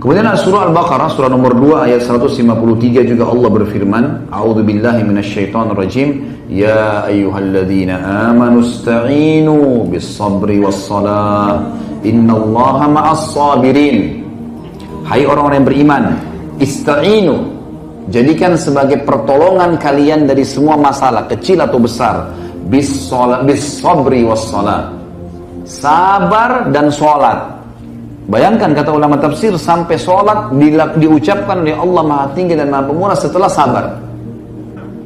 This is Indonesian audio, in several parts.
Kemudian surah Al-Baqarah, surah nomor 2 ayat 153 juga Allah berfirman, A'udzubillahi minasyaitonirrajim, Ya ayyuhalladzina amanu ista'inu bis-sabri was-salah, innallaha ma'as sabirin. Hai orang-orang yang beriman, ista'inu, jadikan sebagai pertolongan kalian dari semua masalah, kecil atau besar, bis-sabri was-salah, sabar dan sholat. Bayangkan kata ulama tafsir, sampai sholat diucapkan oleh Allah Maha Tinggi dan Maha Pemurah setelah sabar.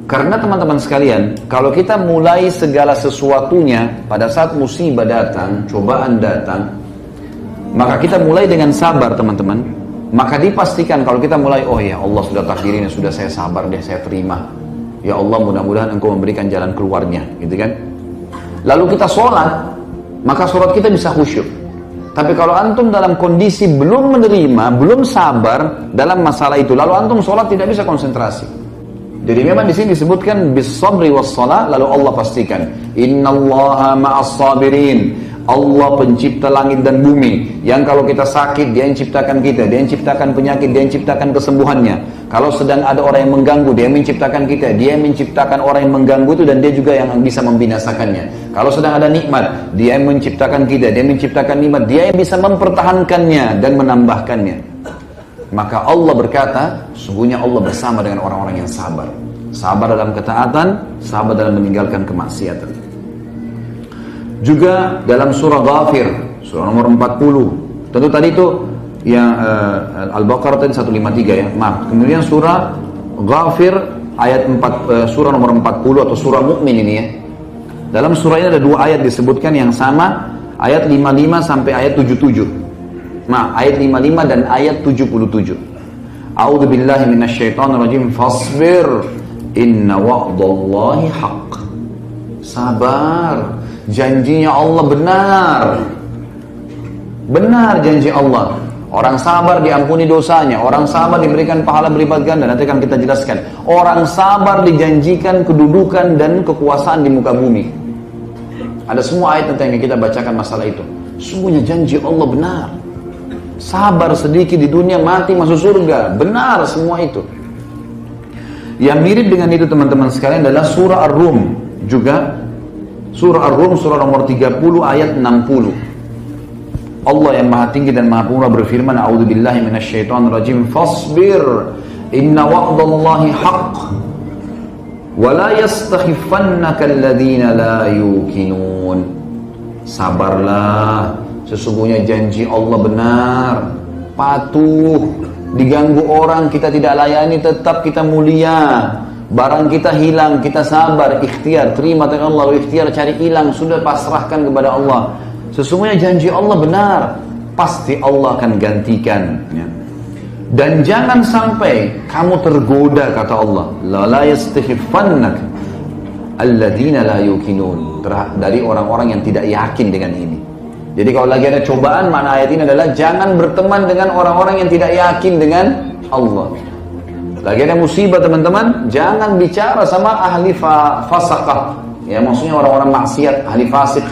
Karena teman-teman sekalian, kalau kita mulai segala sesuatunya pada saat musibah datang, cobaan datang, maka kita mulai dengan sabar teman-teman. Maka dipastikan kalau kita mulai, oh ya Allah sudah takdirin, sudah saya sabar deh, saya terima. Ya Allah, mudah-mudahan Engkau memberikan jalan keluarnya, gitu kan? Lalu kita sholat, maka sholat kita bisa khusyuk. Tapi kalau antum dalam kondisi belum menerima, belum sabar dalam masalah itu, lalu antum sholat tidak bisa konsentrasi. Jadi memang di sini disebutkan bis-sabri was-shalah, lalu Allah pastikan, innallaha ma'as sabirin. Allah pencipta langit dan bumi, yang kalau kita sakit dia yang ciptakan kita, dia yang ciptakan penyakit, dia yang ciptakan kesembuhannya. Kalau sedang ada orang yang mengganggu, dia yang menciptakan kita, dia yang menciptakan orang yang mengganggu itu, dan dia juga yang bisa membinasakannya. Kalau sedang ada nikmat, dia yang menciptakan kita, dia yang menciptakan nikmat, dia yang bisa mempertahankannya dan menambahkannya. Maka Allah berkata, sungguhnya Allah bersama dengan orang-orang yang sabar. Sabar dalam ketaatan, sabar dalam meninggalkan kemaksiatan. Juga dalam surah Ghafir, surah nomor 40. Tentu tadi itu yang Al-Baqarah tadi 153 ya. Maaf. Kemudian surah Ghafir ayat 4, surah nomor 40 atau surah Mukmin ini ya. Dalam surah ini ada dua ayat disebutkan yang sama, ayat 55 sampai ayat 77. Maaf, ayat 55 dan ayat 77. A'udzubillahi minasyaitonirrajim, fasbir inna wa'dallahi haqq. Sabar, janjinya Allah benar. Benar janji Allah. Orang sabar diampuni dosanya, orang sabar diberikan pahala berlipat ganda. Nanti akan kita jelaskan. Orang sabar dijanjikan kedudukan dan kekuasaan di muka bumi. Ada semua ayat nanti yang kita bacakan masalah itu. Sungguhnya janji Allah benar. Sabar sedikit di dunia, mati masuk surga. Benar semua itu. Yang mirip dengan itu teman-teman sekalian adalah surah Ar-Rum. Juga surah Ar-Rum, surah nomor 30 ayat 60. Allah yang Maha Tinggi dan Maha Pemurah berfirman, A'udzubillahi minasyaitonirrajim, fasbir inna wa'dallahi haqq wa la yastakhifannaka alladhina la yuqinun. Sabarlah, sesungguhnya janji Allah benar. Patuh, diganggu orang kita tidak layani, tetap kita mulia. Barang kita hilang, kita sabar, ikhtiar, terima dengan Allah, ikhtiar cari hilang, sudah pasrahkan kepada Allah. Sesungguhnya janji Allah benar, pasti Allah akan gantikan ya. Dan jangan sampai kamu tergoda, kata Allah, la yastakhifannaka alladzina la yuqinun, dari orang-orang yang tidak yakin dengan ini. Jadi kalau lagi ada cobaan, makna ayat ini adalah jangan berteman dengan orang-orang yang tidak yakin dengan Allah. Lagi ada musibah teman-teman, jangan bicara sama ahli fasaqah. Ya, maksudnya orang-orang maksiat, ahli fasik,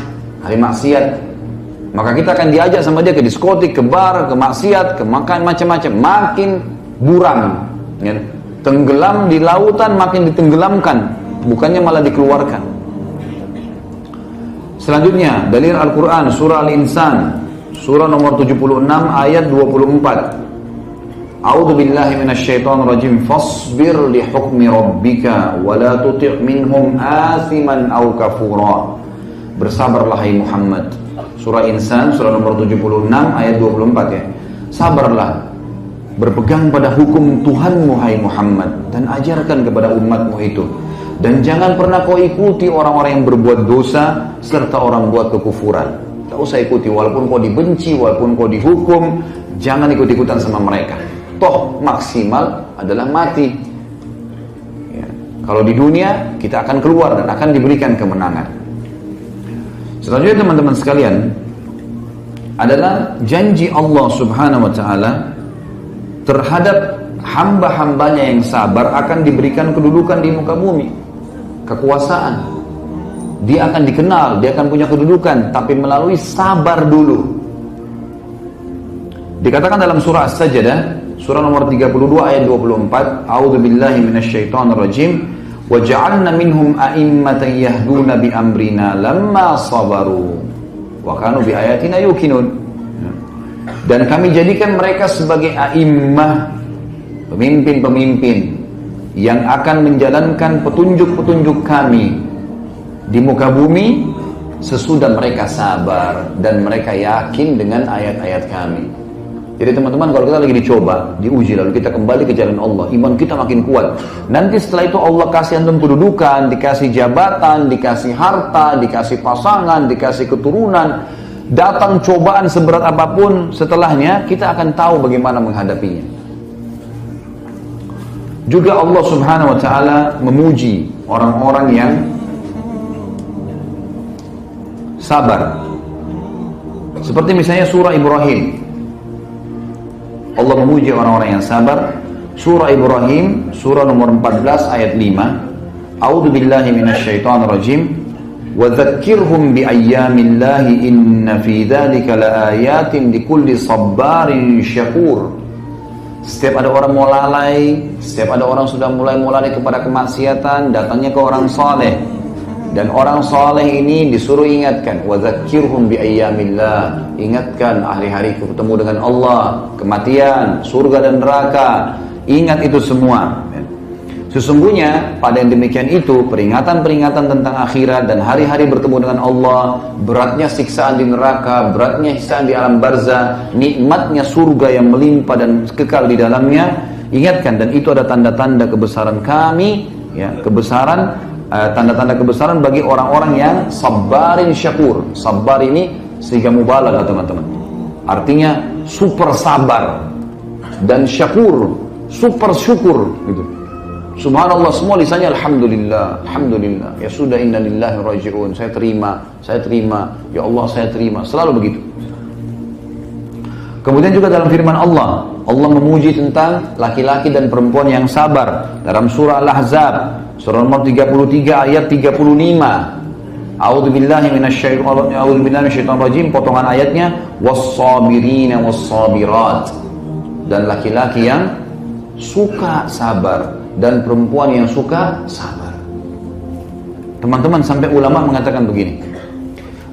ahli maksiat. Maka kita akan diajak sama dia ke diskotik, ke bar, ke maksiat, ke makan macam-macam. Makin buram, ya. Tenggelam di lautan, makin ditenggelamkan, bukannya malah dikeluarkan. Selanjutnya, dalil Al-Quran, surah Al-Insan, surah nomor 76 ayat 24. A'udzubillahi minasyaitonirrajim, fasbir li hukmi rabbika wa la tuti' minhum athiman aw kafura. Bersabarlah hai Muhammad. Surah Insan, surah nomor 76 ayat 24 ya. Sabarlah, berpegang pada hukum Tuhanmu hai Muhammad, dan ajarkan kepada umatmu itu. Dan jangan pernah kau ikuti orang-orang yang berbuat dosa serta orang buat kekufuran. Tak usah ikuti, walaupun kau dibenci, walaupun kau dihukum, jangan ikut-ikutan sama mereka. Toh maksimal adalah mati ya. Kalau di dunia kita akan keluar dan akan diberikan kemenangan. Selanjutnya teman-teman sekalian adalah janji Allah subhanahu wa ta'ala terhadap hamba-hambanya yang sabar akan diberikan kedudukan di muka bumi, kekuasaan. Dia akan dikenal, dia akan punya kedudukan, tapi melalui sabar dulu. Dikatakan dalam surah As-Sajdah, surah nomor 32 ayat 24, A'udzu billahi minasyaitonir rajim, wa ja'alna minhum a'immatan yahduna bi amrina lamma sabaru wa kanu bi ayatina yuqinun. Dan kami jadikan mereka sebagai a'immah, pemimpin-pemimpin yang akan menjalankan petunjuk-petunjuk kami di muka bumi sesudah mereka sabar dan mereka yakin dengan ayat-ayat kami. Jadi teman-teman, kalau kita lagi dicoba, diuji, lalu kita kembali ke jalan Allah, iman kita makin kuat. Nanti setelah itu Allah kasih antum kedudukan, dikasih jabatan, dikasih harta, dikasih pasangan, dikasih keturunan. Datang cobaan seberat apapun, setelahnya kita akan tahu bagaimana menghadapinya. Juga Allah Subhanahu wa ta'ala memuji orang-orang yang sabar. Seperti misalnya surah Ibrahim. Allah memuji orang-orang yang sabar. Surah Ibrahim, surah nomor 14 ayat 5. A'udzu billahi minasyaitonir rajim. Wa dzakkirhum bi ayyamillahi inna fi dzalika laayatin likulli sabbarin syakur. Setiap ada orang mau lalai, setiap ada orang sudah mulai kepada kemaksiatan, datangnya ke orang saleh. Dan orang saleh ini disuruh ingatkan, wa dzakkirhum bi ayyamillah, ingatkan hari-hari ketemu dengan Allah, kematian, surga dan neraka, ingat itu semua. Sesungguhnya pada yang demikian itu, peringatan-peringatan tentang akhirat dan hari-hari bertemu dengan Allah, beratnya siksaan di neraka, beratnya siksaan di alam barzah, nikmatnya surga yang melimpah dan kekal di dalamnya, ingatkan. Dan itu ada tanda-tanda kebesaran kami, ya, tanda-tanda kebesaran bagi orang-orang yang sabarin syakur. Sabar ini sehingga mubalaghah teman-teman. Artinya super sabar dan syakur, super syukur gitu. Subhanallah, semua lisannya alhamdulillah, alhamdulillah. Ya sudah, inna lillahi raji'un. Saya terima. Ya Allah, saya terima. Selalu begitu. Kemudian juga dalam firman Allah, Allah memuji tentang laki-laki dan perempuan yang sabar dalam surah Al-Ahzab, surah nomor 33 ayat 35. A'udzu billahi minasyaitonir rajim, potongan ayatnya, was-sabirina was-sabirat. Dan laki-laki yang suka sabar dan perempuan yang suka sabar. Teman-teman, sampai ulama mengatakan begini,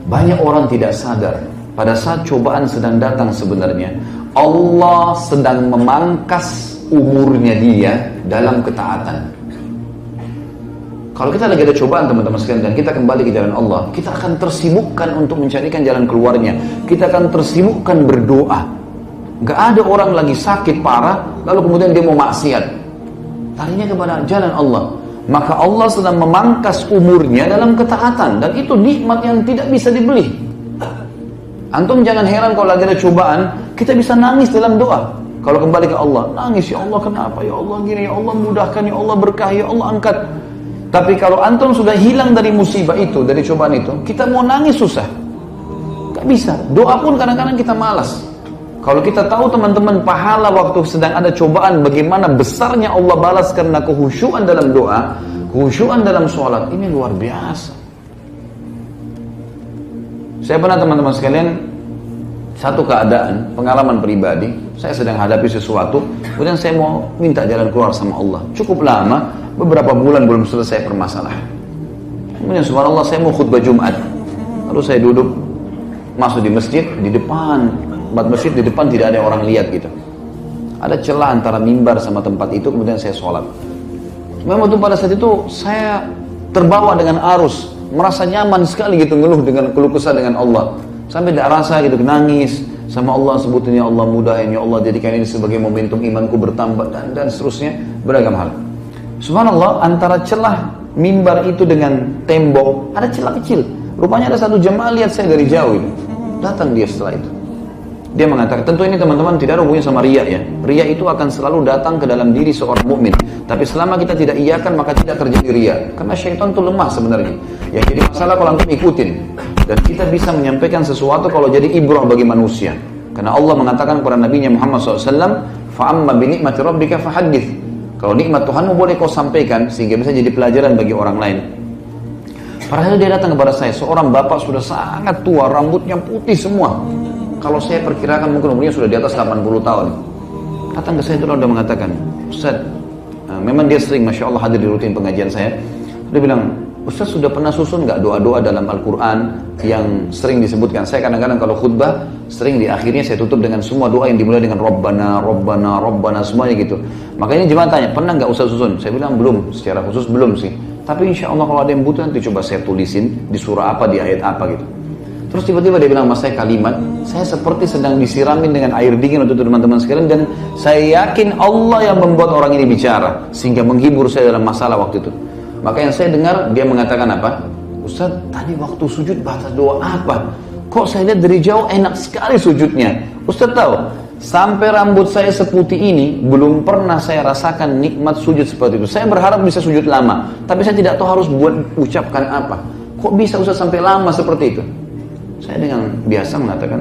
banyak orang tidak sadar pada saat cobaan sedang datang sebenarnya Allah sedang memangkas umurnya dia dalam ketaatan. Kalau kita lagi ada cobaan teman-teman sekalian dan kita kembali ke jalan Allah, kita akan tersibukkan untuk mencarikan jalan keluarnya. Kita akan tersibukkan berdoa. Gak ada orang lagi sakit parah lalu kemudian dia mau maksiat, larinya kepada jalan Allah. Maka Allah sedang memangkas umurnya dalam ketaatan, dan itu nikmat yang tidak bisa dibeli. Antum jangan heran kalau lagi ada cobaan kita bisa nangis dalam doa. Kalau kembali ke Allah, nangis, ya Allah kenapa, ya Allah gini, ya Allah mudahkan, ya Allah berkah, ya Allah angkat. Tapi kalau antum sudah hilang dari musibah itu, dari cobaan itu, kita mau nangis susah, gak bisa. Doa pun kadang-kadang kita malas. Kalau kita tahu teman-teman pahala waktu sedang ada cobaan, bagaimana besarnya Allah balas karena kehusyuan dalam doa, kehusyuan dalam sholat, ini luar biasa. Saya pernah teman-teman sekalian, satu keadaan, pengalaman pribadi, saya sedang hadapi sesuatu, kemudian saya mau minta jalan keluar sama Allah. Cukup lama, beberapa bulan belum selesai permasalahan. Kemudian subhanallah saya mau khutbah Jumat, lalu saya duduk, masuk di masjid, di depan masjid, di depan tidak ada orang lihat gitu. Ada celah antara mimbar sama tempat itu, kemudian saya sholat. Memang tuh pada saat itu saya terbawa dengan arus, merasa nyaman sekali gitu, ngeluh dengan keluh kesah dengan Allah. Sampai tidak rasa gitu, nangis sama Allah, sebutin ya Allah mudahin, ya Allah jadikan ini sebagai momentum imanku bertambah, dan seterusnya, beragam hal. Subhanallah, antara celah mimbar itu dengan tembok ada celah kecil. Rupanya ada satu jemaah lihat saya dari jauh itu. Datang dia setelah itu. Dia mengatakan, tentu ini teman-teman tidak ada hubungannya sama riya ya. Riya itu akan selalu datang ke dalam diri seorang mukmin. Tapi selama kita tidak iyakan maka tidak terjadi riya. Karena syaitan itu lemah sebenarnya. Yang jadi masalah kalau antum ikutin. Dan kita bisa menyampaikan sesuatu kalau jadi ibrah bagi manusia. Karena Allah mengatakan kepada Nabi Muhammad SAW, fa'amma binikmati rabbika fahadith. Kalau nikmat Tuhanmu boleh kau sampaikan sehingga bisa jadi pelajaran bagi orang lain. Padahal dia datang kepada saya, seorang bapak sudah sangat tua, rambutnya putih semua. kalau saya perkirakan mungkin umurnya sudah di atas 80 tahun. Datang ke saya itu udah mengatakan, Ustaz, memang dia sering Masya Allah hadir di rutin pengajian saya. Dia bilang, Ustaz sudah pernah susun nggak doa-doa dalam Al-Quran yang sering disebutkan? Saya kadang-kadang kalau khutbah, sering di akhirnya saya tutup dengan semua doa yang dimulai dengan Rabbana, Rabbana, Rabbana, semuanya gitu. Makanya jemaah tanya, pernah nggak Ustaz susun? Saya bilang belum, secara khusus belum sih. Tapi insya Allah kalau ada yang butuh nanti coba saya tulisin di surah apa, di ayat apa gitu. Terus tiba-tiba dia bilang sama saya kalimat, saya seperti sedang disiramin dengan air dingin untuk teman-teman sekalian, dan saya yakin Allah yang membuat orang ini bicara sehingga menghibur saya dalam masalah waktu itu. Maka yang saya dengar dia mengatakan apa? Ustaz, tadi waktu sujud baca doa apa? Kok saya lihat dari jauh enak sekali sujudnya. Ustaz tahu, sampai rambut saya seputih ini belum pernah saya rasakan nikmat sujud seperti itu. Saya berharap bisa sujud lama, tapi saya tidak tahu harus buat ucapkan apa. Kok bisa Ustaz sampai lama seperti itu? Saya dengan biasa mengatakan,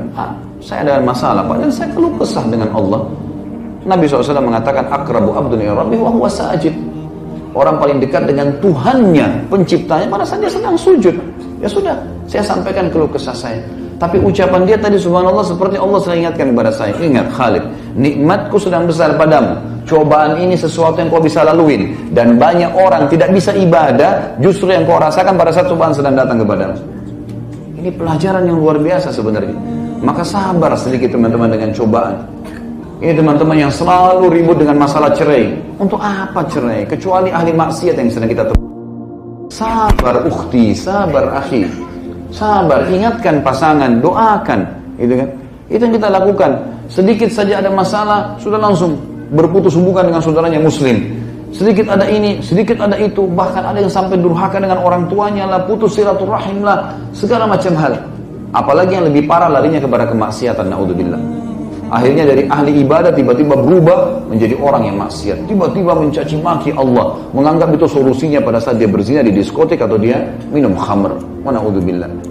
saya ada masalah, padahal saya keluh kesah dengan Allah. Nabi SAW mengatakan, akrabu abdun ya rabbi wa huwa sajid. Orang paling dekat dengan Tuhannya, penciptanya, pada saat dia sedang sujud. Ya sudah, saya sampaikan keluh kesah saya. Tapi ucapan dia tadi subhanallah seperti Allah selalu ingatkan kepada saya. Ingat Khalid, nikmatku sedang besar padamu. Cobaan ini sesuatu yang kau bisa laluin. Dan banyak orang tidak bisa ibadah, justru yang kau rasakan pada saat cobaan sedang datang kepadamu. Ini pelajaran yang luar biasa sebenarnya. Maka sabar sedikit teman-teman dengan cobaan. Ini teman-teman yang selalu ribut dengan masalah cerai. Untuk apa cerai? Kecuali ahli maksiat yang sedang kita temui. Sabar ukhti, sabar akhi. Sabar, ingatkan pasangan, doakan. Gitu kan? Itu yang kita lakukan. Sedikit saja ada masalah, sudah langsung berputus hubungan dengan saudaranya muslim. Sedikit ada ini, sedikit ada itu, bahkan ada yang sampai durhaka dengan orang tuanya lah, putus silaturahim lah, segala macam hal. Apalagi yang lebih parah larinya kepada kemaksiatan, naudzubillah. Akhirnya dari ahli ibadah tiba-tiba berubah menjadi orang yang maksiat, tiba-tiba mencaci maki Allah, menganggap itu solusinya pada saat dia berzina di diskotik atau dia minum khamr. Naudzubillah.